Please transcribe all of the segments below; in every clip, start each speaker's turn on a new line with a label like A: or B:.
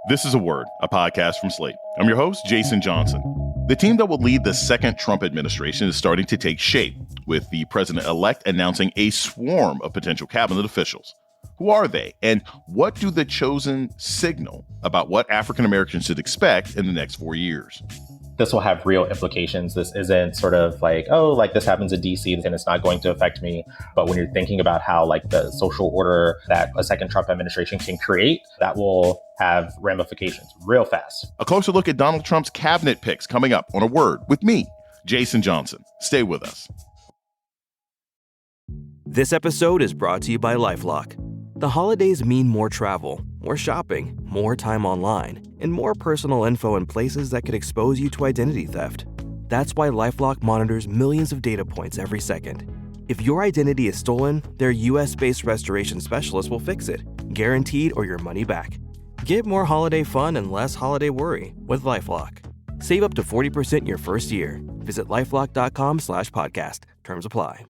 A: This is A Word, a podcast from Slate. I'm your host, Jason Johnson. The team that will lead the second Trump administration is starting to take shape, with the president-elect announcing a swarm of potential cabinet officials. Who are they, and what do the chosen signal about what African Americans should expect in the next 4 years?
B: This will have real implications. This isn't sort of like, oh, like this happens in DC and it's not going to affect me. But when you're thinking about how like the social order that a second Trump administration can create, that will have ramifications real fast.
A: A closer look at Donald Trump's cabinet picks coming up on A Word with me, Jason Johnson. Stay with us.
C: This episode is brought to you by LifeLock. The holidays mean more travel, more shopping, more time online, and more personal info in places that could expose you to identity theft. That's why LifeLock monitors millions of data points every second. If your identity is stolen, their US-based restoration specialist will fix it, guaranteed or your money back. Get more holiday fun and less holiday worry with LifeLock. Save up to 40% your first year. Visit LifeLock.com/podcast. Terms apply.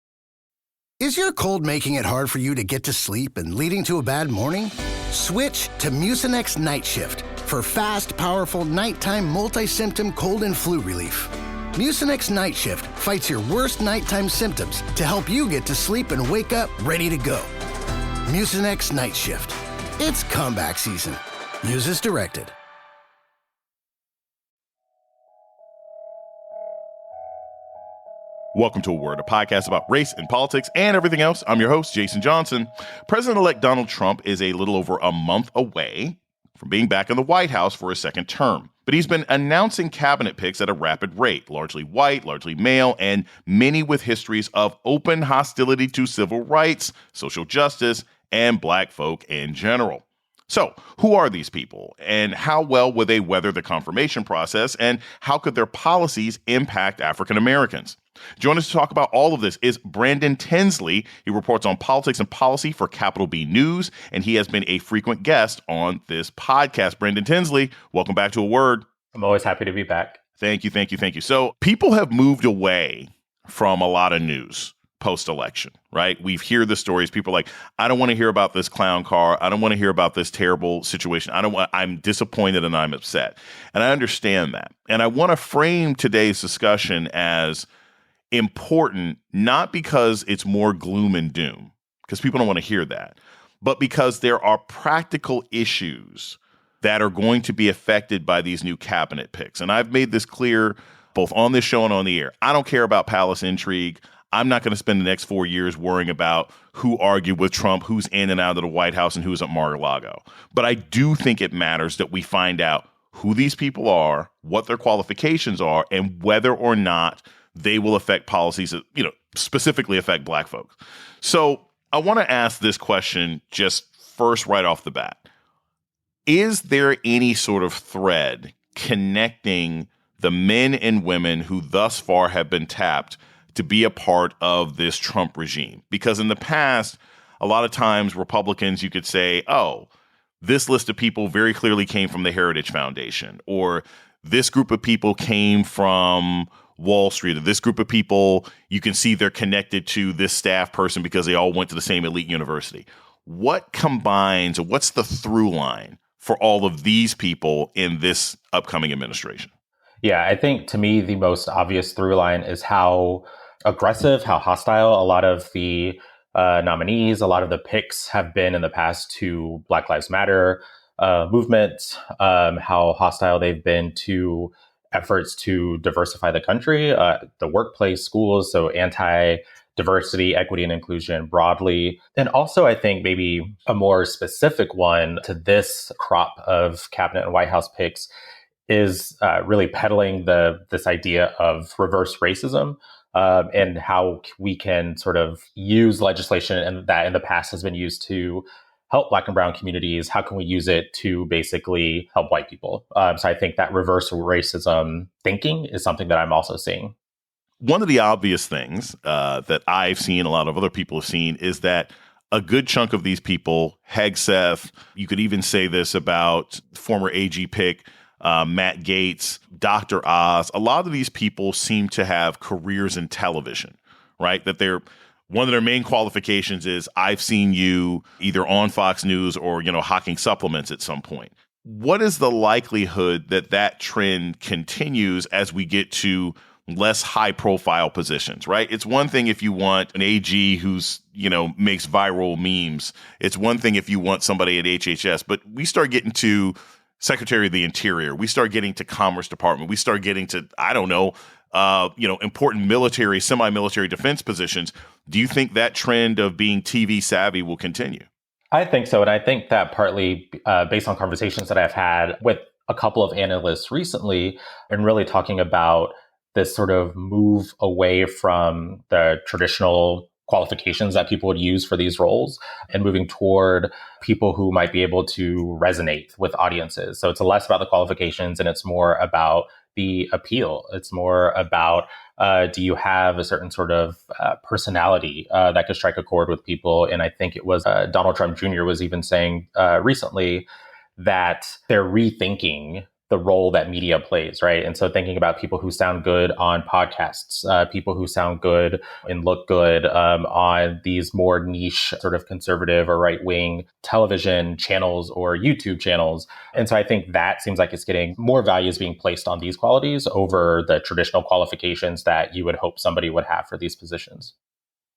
D: Is your cold making it hard for you to get to sleep and leading to a bad morning? Switch to Mucinex Night Shift for fast, powerful nighttime multi-symptom cold and flu relief. Mucinex Night Shift fights your worst nighttime symptoms to help you get to sleep and wake up ready to go. Mucinex Night Shift. It's comeback season. Use as directed.
A: Welcome to A Word, a podcast about race and politics and everything else. I'm your host, Jason Johnson. President-elect Donald Trump is a little over a month away from being back in the White House for a second term. But he's been announcing cabinet picks at a rapid rate, largely white, largely male, and many with histories of open hostility to civil rights, social justice, and Black folk in general. So, who are these people, and how well will they weather the confirmation process, and how could their policies impact African Americans? Joining us to talk about all of this is Brandon Tensley. He reports on politics and policy for Capital B News, and he has been a frequent guest on this podcast. Brandon Tensley, welcome back to A Word.
B: I'm always happy to be back.
A: Thank you. So people have moved away from a lot of news post-election, right? We hear the stories. People are like, I don't want to hear about this clown car. I don't want to hear about this terrible situation. I'm disappointed and I'm upset. And I understand that. And I want to frame today's discussion as important, not because it's more gloom and doom, because people don't want to hear that, but because there are practical issues that are going to be affected by these new cabinet picks. And I've made this clear both on this show and on the air. I don't care about palace intrigue. I'm not going to spend the next 4 years worrying about who argued with Trump, who's in and out of the White House, and who's at Mar-a-Lago. But I do think it matters that we find out who these people are, what their qualifications are, and whether or not they will affect policies that, specifically affect Black folks. So I want to ask this question just first right off the bat. Is there any sort of thread connecting the men and women who thus far have been tapped to be a part of this Trump regime? Because in the past, a lot of times Republicans, you could say, oh, this list of people very clearly came from the Heritage Foundation, or this group of people came from Wall Street, or this group of people, you can see they're connected to this staff person because they all went to the same elite university. What combines, or what's the through line for all of these people in this upcoming administration?
B: Yeah, I think to me, the most obvious through line is how aggressive, how hostile a lot of the nominees, a lot of the picks have been in the past to Black Lives Matter movement, how hostile they've been to efforts to diversify the country, the workplace, schools, so anti-diversity, equity, and inclusion broadly. And also, I think maybe a more specific one to this crop of cabinet and White House picks is really peddling this idea of reverse racism and how we can sort of use legislation and that in the past has been used to help Black and brown communities. How can we use it to basically help white people? So I think that reverse racism thinking is something that I'm also seeing.
A: One of the obvious things that I've seen, a lot of other people have seen, is that a good chunk of these people, Hegseth, you could even say this about former AG pick, Matt Gaetz, Dr. Oz, a lot of these people seem to have careers in television, right? That one of their main qualifications is I've seen you either on Fox News or, hawking supplements at some point. what is the likelihood that that trend continues as we get to less high profile positions, right? It's one thing if you want an AG who's, makes viral memes. It's one thing if you want somebody at HHS, but we start getting to Secretary of the Interior. We start getting to Commerce Department. We start getting to, I don't know, important military, semi-military defense positions. Do you think that trend of being TV savvy will continue?
B: I think so. And I think that partly based on conversations that I've had with a couple of analysts recently and really talking about this sort of move away from the traditional qualifications that people would use for these roles and moving toward people who might be able to resonate with audiences. So it's less about the qualifications and it's more about the appeal. It's more about do you have a certain sort of personality that could strike a chord with people? And I think it was Donald Trump Jr. was even saying recently that they're rethinking the role that media plays, right? And so thinking about people who sound good on podcasts, people who sound good and look good on these more niche sort of conservative or right-wing television channels or YouTube channels. And so I think that seems like it's getting more value is being placed on these qualities over the traditional qualifications that you would hope somebody would have for these positions.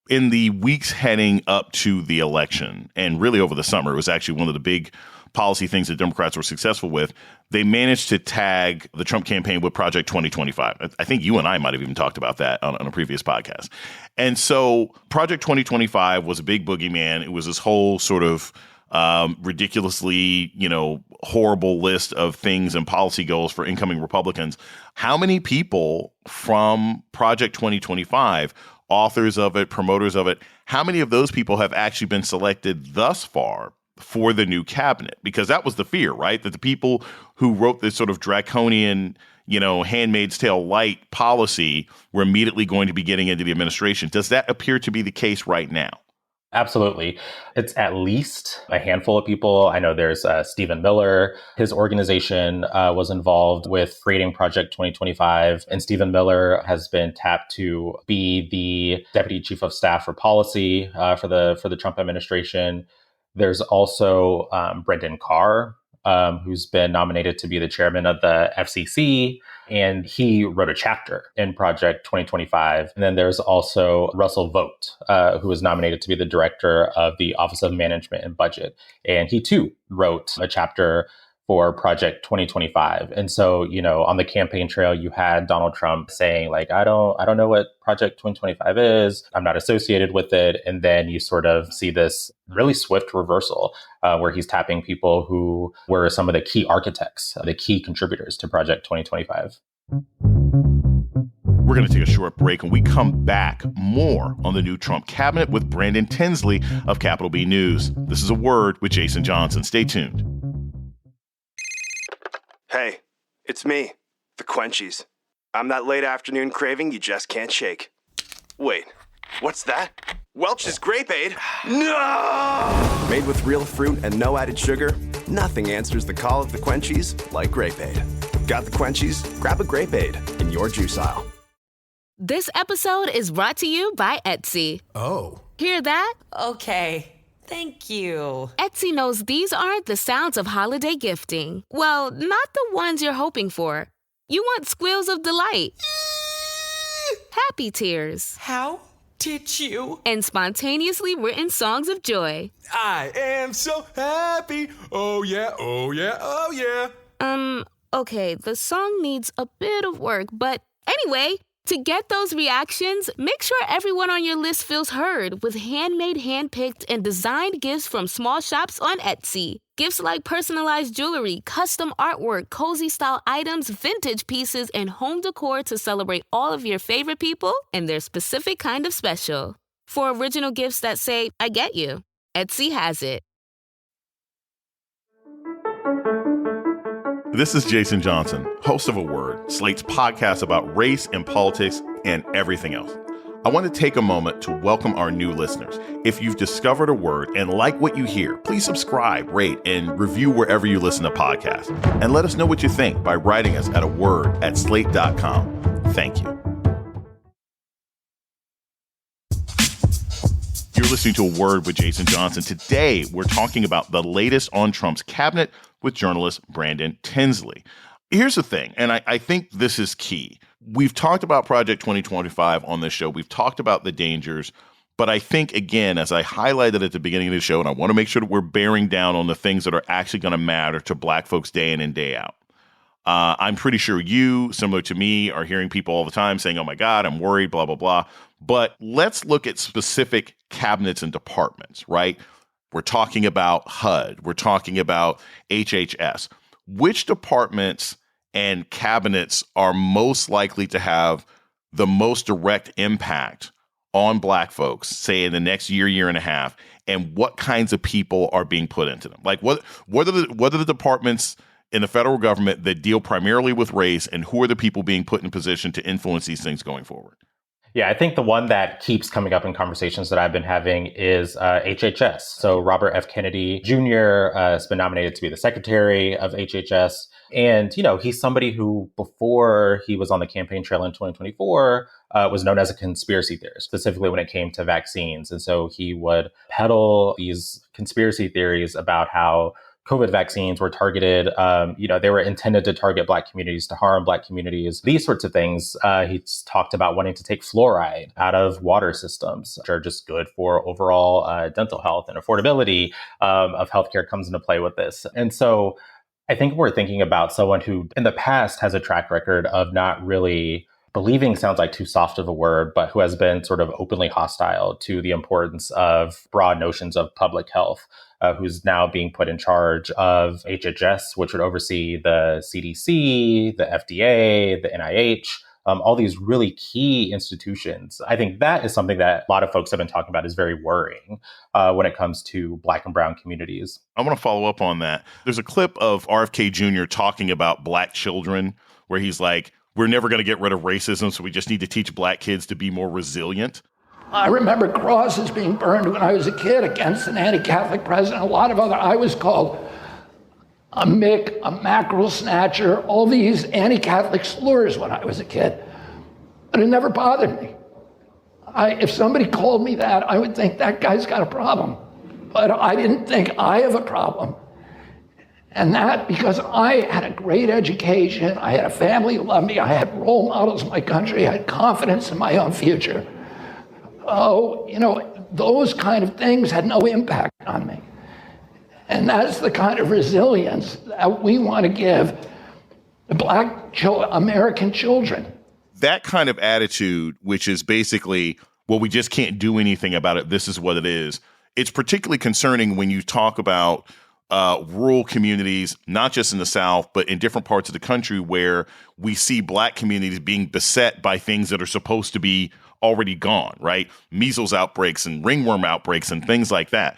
A: In the weeks heading up to the election, and really over the summer, it was actually one of the big policy things that Democrats were successful with. They managed to tag the Trump campaign with Project 2025. I think you and I might have even talked about that on a previous podcast. And so Project 2025 was a big boogeyman. It was this whole sort of ridiculously, horrible list of things and policy goals for incoming Republicans. How many people from Project 2025, authors of it, promoters of it, how many of those people have actually been selected thus far for the new cabinet? Because that was the fear, right? That the people who wrote this sort of draconian, Handmaid's Tale light policy were immediately going to be getting into the administration. Does that appear to be the case right now?
B: Absolutely. It's at least a handful of people. I know there's Stephen Miller. His organization was involved with creating Project 2025. And Stephen Miller has been tapped to be the Deputy Chief of Staff for Policy for the Trump administration. There's also Brendan Carr, who's been nominated to be the chairman of the FCC, and he wrote a chapter in Project 2025. And then there's also Russell Vogt, who was nominated to be the director of the Office of Management and Budget, and he too wrote a chapter for Project 2025. And so, on the campaign trail, you had Donald Trump saying, like, I don't know what Project 2025 is. I'm not associated with it. And then you sort of see this really swift reversal where he's tapping people who were some of the key architects, the key contributors to Project 2025.
A: We're going to take a short break. When we come back, more on the new Trump cabinet with Brandon Tensley of Capital B News. This is A Word with Jason Johnson. Stay tuned.
E: Hey, it's me, the Quenchies. I'm that late afternoon craving you just can't shake. Wait, what's that? Welch's Grape Aid? No! Made with real fruit and no added sugar, nothing answers the call of the Quenchies like Grape Aid. Got the Quenchies? Grab a Grape Aid in your juice aisle.
F: This episode is brought to you by Etsy.
G: Oh.
F: Hear that?
H: Okay. Thank you.
F: Etsy knows these aren't the sounds of holiday gifting. Well, not the ones you're hoping for. You want squeals of delight. Happy tears.
H: How did you?
F: And spontaneously written songs of joy.
G: I am so happy. Oh yeah, oh yeah, oh yeah.
F: Okay, the song needs a bit of work, but anyway, to get those reactions, make sure everyone on your list feels heard with handmade, handpicked, and designed gifts from small shops on Etsy. Gifts like personalized jewelry, custom artwork, cozy style items, vintage pieces, and home decor to celebrate all of your favorite people and their specific kind of special. For original gifts that say, I get you, Etsy has it.
A: This is Jason Johnson, host of A Word, Slate's podcast about race and politics and everything else. I want to take a moment to welcome our new listeners. If you've discovered A Word and like what you hear, please subscribe, rate, and review wherever you listen to podcasts. And let us know what you think by writing us at aword@slate.com. Thank you. You're listening to A Word with Jason Johnson. Today, we're talking about the latest on Trump's cabinet with journalist Brandon Tensley. Here's the thing, and I think this is key. We've talked about Project 2025 on this show. We've talked about the dangers. But I think, again, as I highlighted at the beginning of the show, and I want to make sure that we're bearing down on the things that are actually going to matter to Black folks day in and day out. I'm pretty sure you, similar to me, are hearing people all the time saying, oh, my God, I'm worried, blah, blah, blah. But let's look at specific cabinets and departments, right? We're talking about HUD. We're talking about HHS. Which departments and cabinets are most likely to have the most direct impact on Black folks, say in the next year and a half, and what kinds of people are being put into them? Like what are the departments in the federal government that deal primarily with race, and who are the people being put in position to influence these things going forward?
B: Yeah, I think the one that keeps coming up in conversations that I've been having is HHS. So Robert F. Kennedy Jr. Has been nominated to be the secretary of HHS. And, he's somebody who, before he was on the campaign trail in 2024, was known as a conspiracy theorist, specifically when it came to vaccines. And so he would peddle these conspiracy theories about how COVID vaccines were targeted. They were intended to target Black communities, to harm Black communities, these sorts of things. He's talked about wanting to take fluoride out of water systems, which are just good for overall dental health, and affordability of healthcare comes into play with this. And so I think we're thinking about someone who in the past has a track record of not really believing, sounds like too soft of a word, but who has been sort of openly hostile to the importance of broad notions of public health, who's now being put in charge of HHS, which would oversee the CDC, the FDA, the NIH, all these really key institutions. I think that is something that a lot of folks have been talking about is very worrying when it comes to Black and brown communities.
A: I want to follow up on that. There's a clip of RFK Jr. talking about Black children where he's like, we're never going to get rid of racism, so we just need to teach Black kids to be more resilient.
I: I remember crosses being burned when I was a kid against an anti-Catholic president. A lot of other, I was called a Mick, a mackerel snatcher, all these anti-Catholic slurs when I was a kid. But it never bothered me. If somebody called me that, I would think that guy's got a problem. But I didn't think I have a problem. And that because I had a great education, I had a family who loved me, I had role models in my country, I had confidence in my own future. Those kind of things had no impact on me. And that's the kind of resilience that we want to give the Black American children.
A: That kind of attitude, which is basically, well, we just can't do anything about it, this is what it is. It's particularly concerning when you talk about rural communities, not just in the South, but in different parts of the country where we see Black communities being beset by things that are supposed to be already gone, right? Measles outbreaks and ringworm outbreaks and things like that.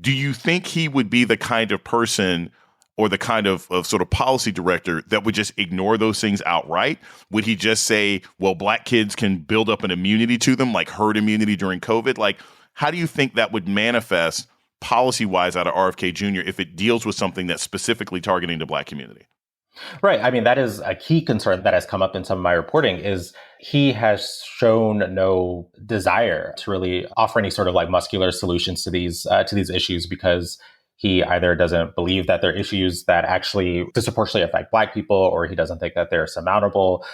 A: Do you think he would be the kind of person or the kind of sort of policy director that would just ignore those things outright? Would he just say, well, Black kids can build up an immunity to them, like herd immunity during COVID? Like, how do you think that would manifest policy-wise out of RFK Jr. if it deals with something that's specifically targeting the Black community?
B: Right. I mean, that is a key concern that has come up in some of my reporting is he has shown no desire to really offer any sort of like muscular solutions to these issues because he either doesn't believe that they're issues that actually disproportionately affect Black people, or he doesn't think that they're surmountable.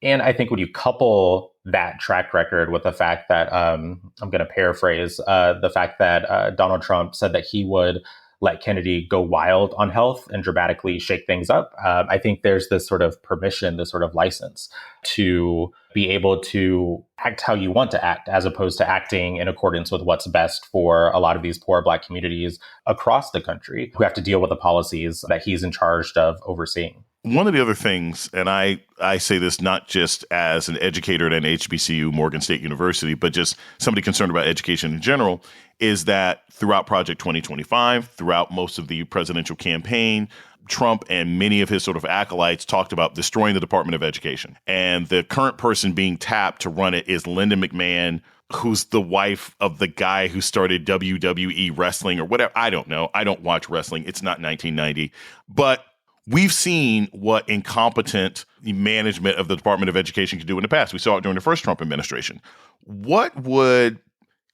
B: And I think when you couple that track record with the fact that, I'm going to paraphrase, the fact that Donald Trump said that he would let Kennedy go wild on health and dramatically shake things up, I think there's this sort of permission, this sort of license to be able to act how you want to act, as opposed to acting in accordance with what's best for a lot of these poor Black communities across the country who have to deal with the policies that he's in charge of overseeing.
A: One of the other things, and I say this not just as an educator at an HBCU, Morgan State University, but just somebody concerned about education in general, is that throughout Project 2025, throughout most of the presidential campaign, Trump and many of his sort of acolytes talked about destroying the Department of Education. And the current person being tapped to run it is Linda McMahon, who's the wife of the guy who started WWE wrestling or whatever. I don't know. I don't watch wrestling. It's not 1990. But we've seen what incompetent management of the Department of Education can do in the past. We saw it during the first Trump administration. What would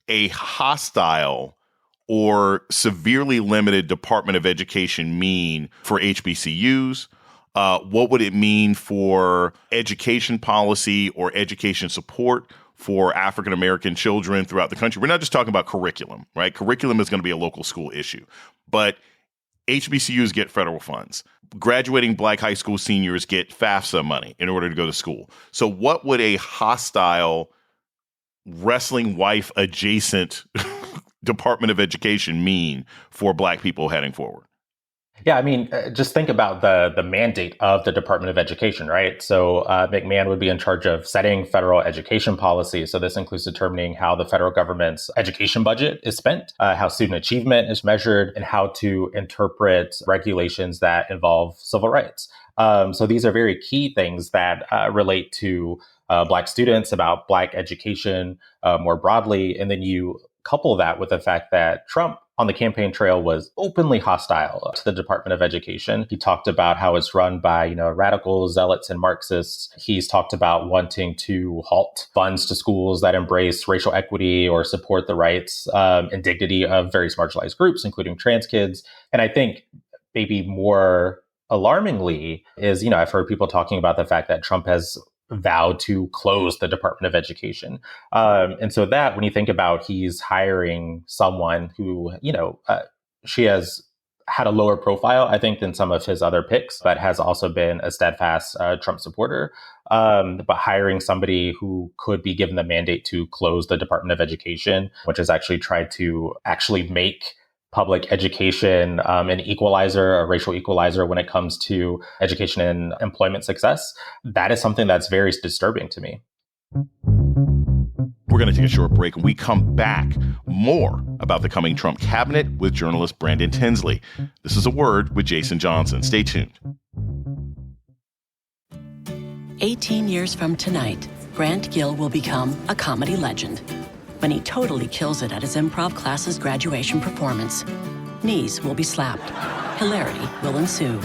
A: a hostile or severely limited Department of Education mean for HBCUs? What would it mean for education policy or education support for African-American children throughout the country? We're not just talking about curriculum, right? Curriculum is going to be a local school issue, but HBCUs get federal funds. Graduating Black high school seniors get FAFSA money in order to go to school. So what would a hostile wrestling wife adjacent Department of Education mean for Black people heading forward?
B: Yeah, I mean, just think about the mandate of the Department of Education, right? So McMahon would be in charge of setting federal education policy. So this includes determining how the federal government's education budget is spent, how student achievement is measured, and how to interpret regulations that involve civil rights. So these are very key things that relate to Black students, about Black education more broadly. And then you couple that with the fact that Trump on the campaign trail was openly hostile to the Department of Education. He talked about how it's run by, radical zealots and Marxists. He's talked about wanting to halt funds to schools that embrace racial equity or support the rights and dignity of various marginalized groups, including trans kids. And I think maybe more alarmingly is, I've heard people talking about the fact that Trump has vowed to close the Department of Education. And so that when you think about he's hiring someone who, she has had a lower profile, I think, than some of his other picks, but has also been a steadfast Trump supporter. But hiring somebody who could be given the mandate to close the Department of Education, which has actually tried to make public education an equalizer, a racial equalizer when it comes to education and employment success, that is something that's very disturbing to me.
A: We're going to take a short break. When we come back, more about the coming Trump cabinet with journalist Brandon Tensley. This is A Word with Jason Johnson. Stay tuned.
J: 18 years from tonight, Grant Gill will become a comedy legend when he totally kills it at his improv class's graduation performance. Knees will be slapped. Hilarity will ensue.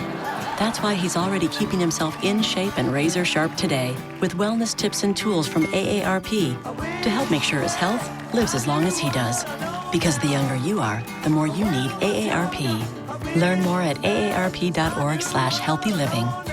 J: That's why he's already keeping himself in shape and razor sharp today with wellness tips and tools from AARP to help make sure his health lives as long as he does. Because the younger you are, the more you need AARP. Learn more at aarp.org/healthyliving.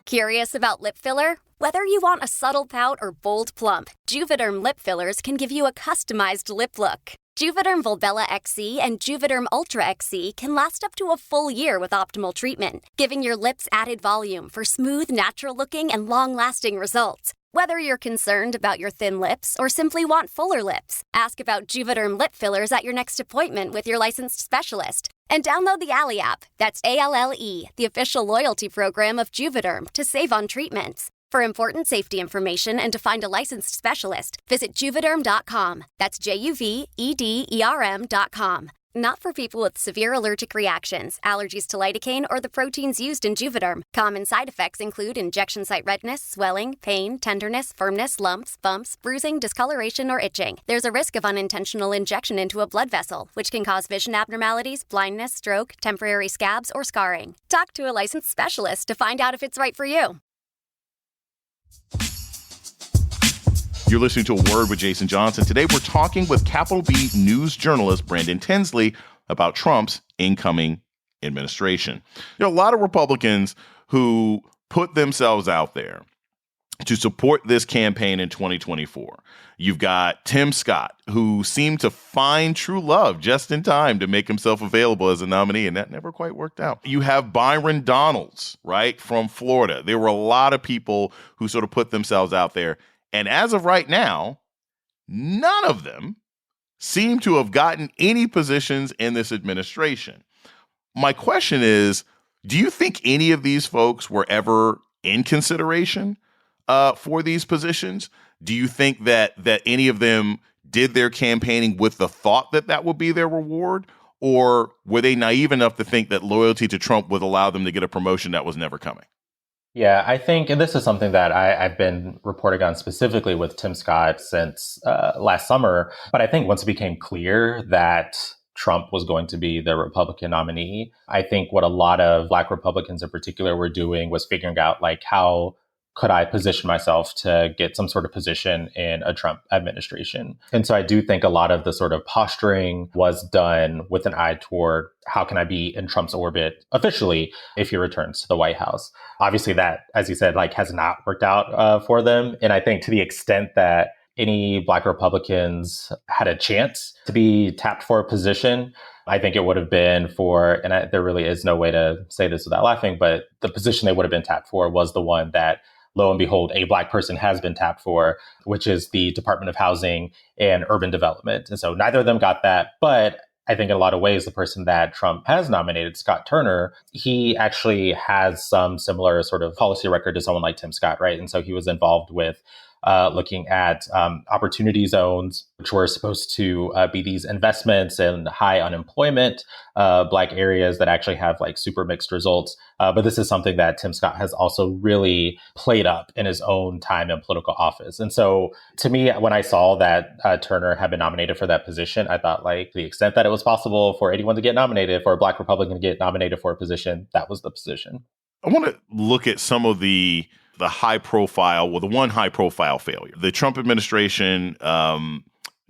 K: Curious about lip filler? Whether you want a subtle pout or bold plump, Juvederm lip fillers can give you a customized lip look. Juvederm Volbella XC and Juvederm Ultra XC can last up to a full year with optimal treatment, giving your lips added volume for smooth, natural-looking and long-lasting results. Whether you're concerned about your thin lips or simply want fuller lips, ask about Juvederm lip fillers at your next appointment with your licensed specialist. And download the Ally app, that's ALLE, the official loyalty program of Juvederm, to save on treatments. For important safety information and to find a licensed specialist, visit Juvederm.com. That's JUVEDERM.com. Not for people with severe allergic reactions, allergies to lidocaine, or the proteins used in Juvederm. Common side effects include injection site redness, swelling, pain, tenderness, firmness, lumps, bumps, bruising, discoloration, or itching. There's a risk of unintentional injection into a blood vessel, which can cause vision abnormalities, blindness, stroke, temporary scabs, or scarring. Talk to a licensed specialist to find out if it's right for you.
A: You're listening to A Word with Jason Johnson. Today, we're talking with Capital B News journalist Brandon Tensley about Trump's incoming administration. There are a lot of Republicans who put themselves out there to support this campaign in 2024. You've got Tim Scott, who seemed to find true love just in time to make himself available as a nominee, and that never quite worked out. You have Byron Donalds, right, from Florida. There were a lot of people who sort of put themselves out there. And as of right now, none of them seem to have gotten any positions in this administration. My question is, do you think any of these folks were ever in consideration for these positions? Do you think that any of them did their campaigning with the thought that that would be their reward? Or were they naive enough to think that loyalty to Trump would allow them to get a promotion that was never coming?
B: Yeah, I think, and this is something that I've been reporting on specifically with Tim Scott since last summer, but I think once it became clear that Trump was going to be the Republican nominee, I think what a lot of Black Republicans in particular were doing was figuring out like how could I position myself to get some sort of position in a Trump administration? And so I do think a lot of the sort of posturing was done with an eye toward how can I be in Trump's orbit officially if he returns to the White House? Obviously that, as you said, like has not worked out for them. And I think to the extent that any Black Republicans had a chance to be tapped for a position, I think it would have been for, and there really is no way to say this without laughing, but the position they would have been tapped for was the one that, lo and behold, a Black person has been tapped for, which is the Department of Housing and Urban Development. And so neither of them got that. But I think in a lot of ways, the person that Trump has nominated, Scott Turner, he actually has some similar sort of policy record to someone like Tim Scott, right? And so he was involved with looking at opportunity zones, which were supposed to be these investments in high unemployment, Black areas that actually have like super mixed results. But this is something that Tim Scott has also really played up in his own time in political office. And so to me, when I saw that Turner had been nominated for that position, I thought like the extent that it was possible for anyone to get nominated, for a Black Republican to get nominated for a position, that was the position.
A: I want to look at some of the high profile, well, the one high profile failure. The Trump administration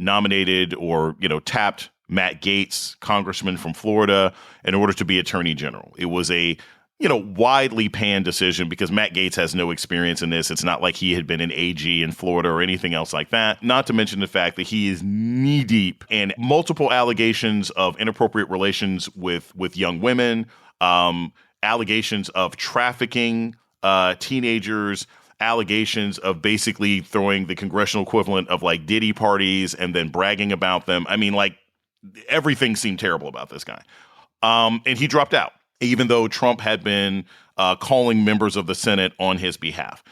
A: nominated or, tapped Matt Gaetz, congressman from Florida, in order to be attorney general. It was a, widely panned decision because Matt Gaetz has no experience in this. It's not like he had been an AG in Florida or anything else like that. Not to mention the fact that he is knee deep in multiple allegations of inappropriate relations with young women, allegations of trafficking teenagers, allegations of basically throwing the congressional equivalent of like Diddy parties and then bragging about them. I mean, like everything seemed terrible about this guy. And he dropped out, even though Trump had been calling members of the Senate on his behalf.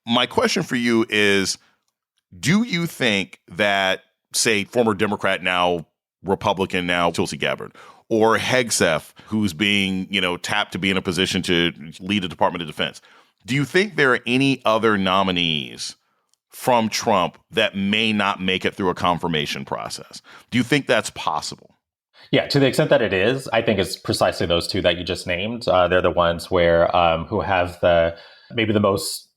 A: My question for you is, do you think that, say, former Democrat, now Republican, now Tulsi Gabbard, or Hegseth, who's being, tapped to be in a position to lead the Department of Defense, do you think there are any other nominees from Trump that may not make it through a confirmation process? Do you think that's possible?
B: Yeah, to the extent that it is, I think it's precisely those two that you just named. They're the ones where who have maybe the most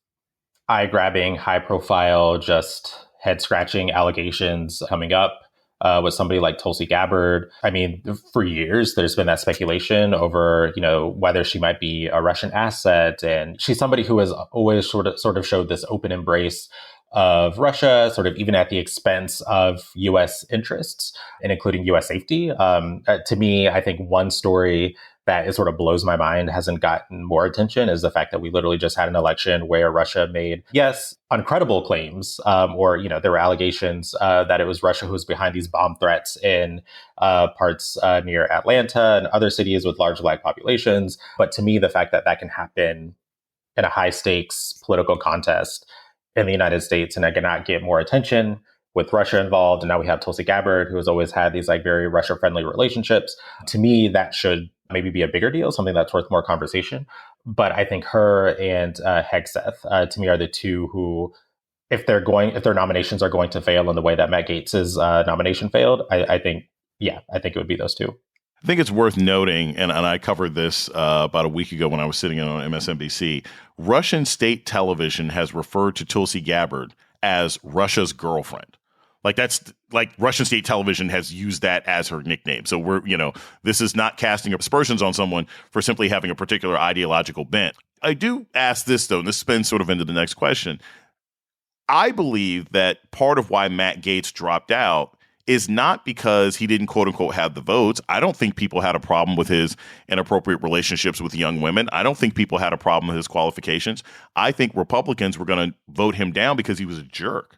B: eye-grabbing, high-profile, just head-scratching allegations coming up. With somebody like Tulsi Gabbard. I mean, for years, there's been that speculation over, whether she might be a Russian asset. And she's somebody who has always sort of showed this open embrace of Russia, sort of even at the expense of U.S. interests, and including U.S. safety. To me, I think one story that it sort of blows my mind hasn't gotten more attention is the fact that we literally just had an election where Russia made, yes, uncredible claims, or, there were allegations that it was Russia who was behind these bomb threats in parts near Atlanta and other cities with large Black populations. But to me, the fact that that can happen in a high stakes political contest in the United States and I cannot get more attention with Russia involved. And now we have Tulsi Gabbard, who has always had these like very Russia friendly relationships. To me, that should maybe be a bigger deal, something that's worth more conversation. But I think her and Hegseth, to me, are the two who, if their nominations are going to fail in the way that Matt Gaetz's nomination failed, I think it would be those two.
A: I think it's worth noting, and I covered this about a week ago when I was sitting in on MSNBC, Russian state television has referred to Tulsi Gabbard as Russia's girlfriend. Like that's like Russian state television has used that as her nickname. So this is not casting aspersions on someone for simply having a particular ideological bent. I do ask this, though, and this spins sort of into the next question. I believe that part of why Matt Gaetz dropped out is not because he didn't, quote unquote, have the votes. I don't think people had a problem with his inappropriate relationships with young women. I don't think people had a problem with his qualifications. I think Republicans were going to vote him down because he was a jerk.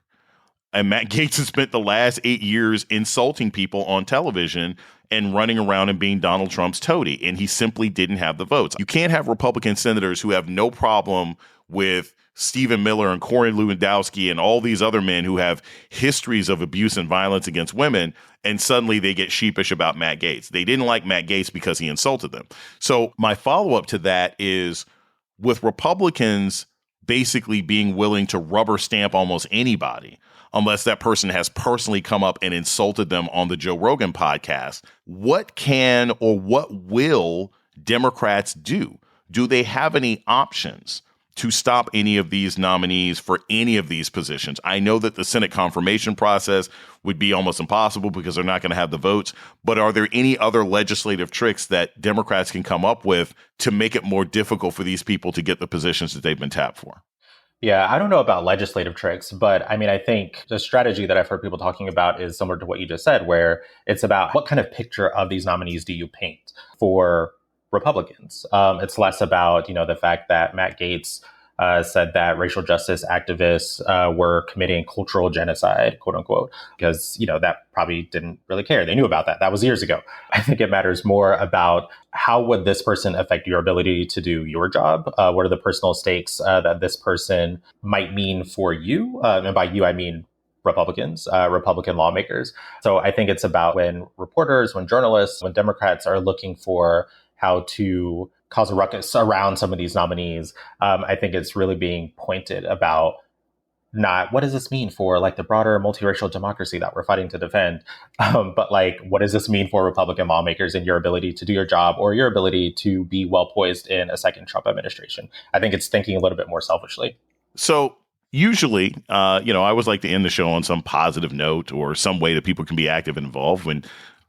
A: And Matt Gaetz has spent the last 8 years insulting people on television and running around and being Donald Trump's toady. And he simply didn't have the votes. You can't have Republican senators who have no problem with Stephen Miller and Corey Lewandowski and all these other men who have histories of abuse and violence against women, and suddenly they get sheepish about Matt Gaetz. They didn't like Matt Gaetz because he insulted them. So my follow-up to that is, with Republicans basically being willing to rubber stamp almost anybody, unless that person has personally come up and insulted them on the Joe Rogan podcast, what can or what will Democrats do? Do they have any options to stop any of these nominees for any of these positions? I know that the Senate confirmation process would be almost impossible because they're not going to have the votes. But are there any other legislative tricks that Democrats can come up with to make it more difficult for these people to get the positions that they've been tapped for?
B: Yeah, I don't know about legislative tricks, but I mean, I think the strategy that I've heard people talking about is similar to what you just said, where it's about what kind of picture of these nominees do you paint for Republicans. It's less about, the fact that Matt Gaetz said that racial justice activists were committing cultural genocide, quote unquote, because, that probably didn't really care. They knew about that. That was years ago. I think it matters more about how would this person affect your ability to do your job? What are the personal stakes that this person might mean for you? And by you, I mean Republicans, Republican lawmakers. So I think it's about when reporters, when journalists, when Democrats are looking for how to cause a ruckus around some of these nominees, I think it's really being pointed about not what does this mean for like the broader multiracial democracy that we're fighting to defend, but like what does this mean for Republican lawmakers and your ability to do your job or your ability to be well poised in a second Trump administration? I think it's thinking a little bit more selfishly.
A: So usually, I always like to end the show on some positive note or some way that people can be active and involved when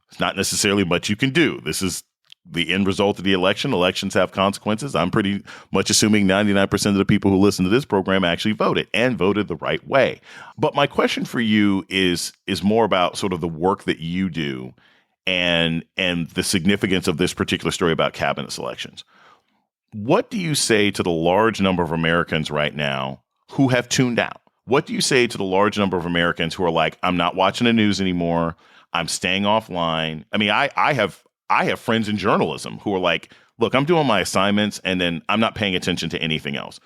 A: it's not necessarily much you can do. This is the end result of the election. Elections have consequences. I'm pretty much assuming 99% of the people who listen to this program actually voted and voted the right way. But my question for you is more about sort of the work that you do and the significance of this particular story about cabinet selections. What do you say to the large number of Americans right now who have tuned out? What do you say to the large number of Americans who are like, I'm not watching the news anymore. I'm staying offline. I mean, I have friends in journalism who are like, look, I'm doing my assignments and then I'm not paying attention to anything else.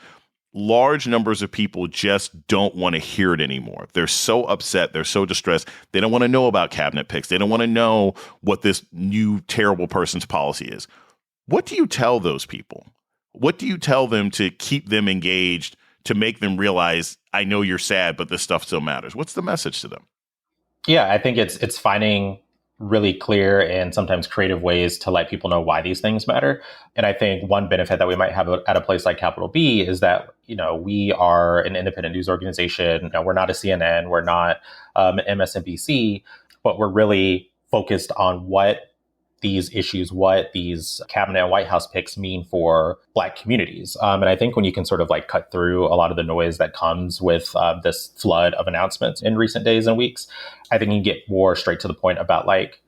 A: Large numbers of people just don't want to hear it anymore. They're so upset. They're so distressed. They don't want to know about cabinet picks. They don't want to know what this new terrible person's policy is. What do you tell those people? What do you tell them to keep them engaged, to make them realize, I know you're sad, but this stuff still matters? What's the message to them?
B: Yeah, I think it's finding really clear and sometimes creative ways to let people know why these things matter. And I think one benefit that we might have at a place like Capital B is that, we are an independent news organization. We're not a CNN, we're not an MSNBC, but we're really focused on what these issues, what these cabinet and White House picks mean for Black communities. And I think when you can sort of like cut through a lot of the noise that comes with this flood of announcements in recent days and weeks, I think you can get more straight to the point about like,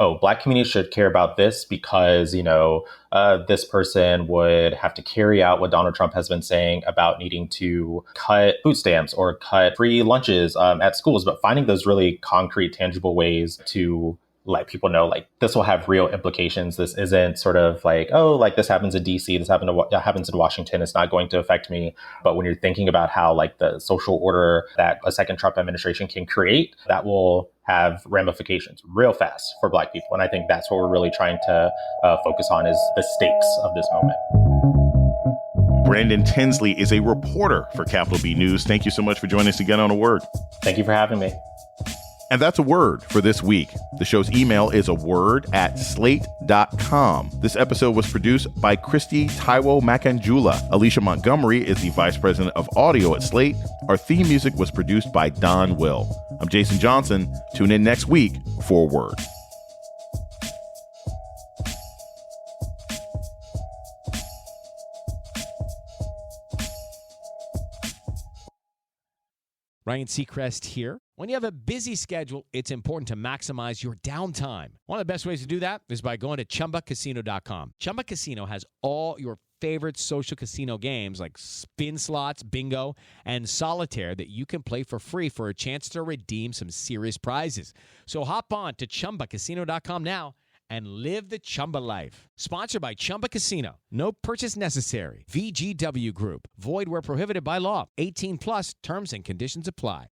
B: oh, Black communities should care about this because, this person would have to carry out what Donald Trump has been saying about needing to cut food stamps or cut free lunches at schools, but finding those really concrete, tangible ways to let people know, like, this will have real implications. This isn't sort of like, oh, like this happens in DC, this happens in Washington, it's not going to affect me. But when you're thinking about how like the social order that a second Trump administration can create, that will have ramifications real fast for Black people. And I think that's what we're really trying to focus on is the stakes of this moment.
A: Brandon Tensley is a reporter for Capital B News. Thank you so much for joining us again on A Word.
B: Thank you for having me.
A: And that's A Word for this week. The show's email is aword@slate.com. This episode was produced by Kristie Taiwo-Makanjuola. Alicia Montgomery is the vice president of audio at Slate. Our theme music was produced by Don Will. I'm Jason Johnson. Tune in next week for A Word.
L: Ryan Seacrest here. When you have a busy schedule, it's important to maximize your downtime. One of the best ways to do that is by going to ChumbaCasino.com. Chumba Casino has all your favorite social casino games like spin slots, bingo, and solitaire that you can play for free for a chance to redeem some serious prizes. So hop on to ChumbaCasino.com now and live the Chumba life. Sponsored by Chumba Casino. No purchase necessary. VGW Group. Void where prohibited by law. 18 plus terms and conditions apply.